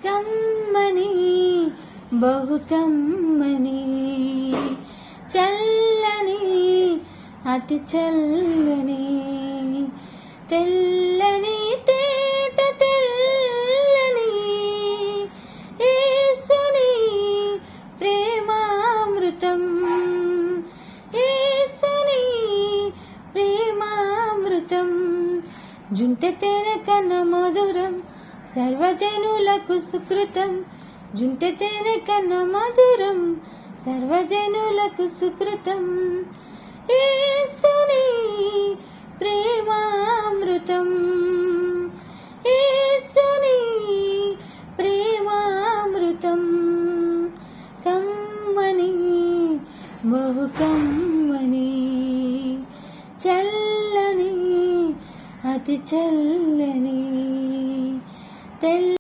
కమ్మని బహు కమ్మని చల్లని అతి చల్లని తెల్లని తేట తెల్లని యేసుని ప్రేమామృతం యేసుని ప్రేమామృతం జుంటె తేనె కన్న మధురం సర్వజనులకు సుకృతం జుంటె తేనె కన్న మధురం సర్వజనులకు సుకృతం యేసుని ప్రేమామృతం యేసుని ప్రేమామృతం కమ్మని బహు కమ్మని చల్లని అతి చల్లని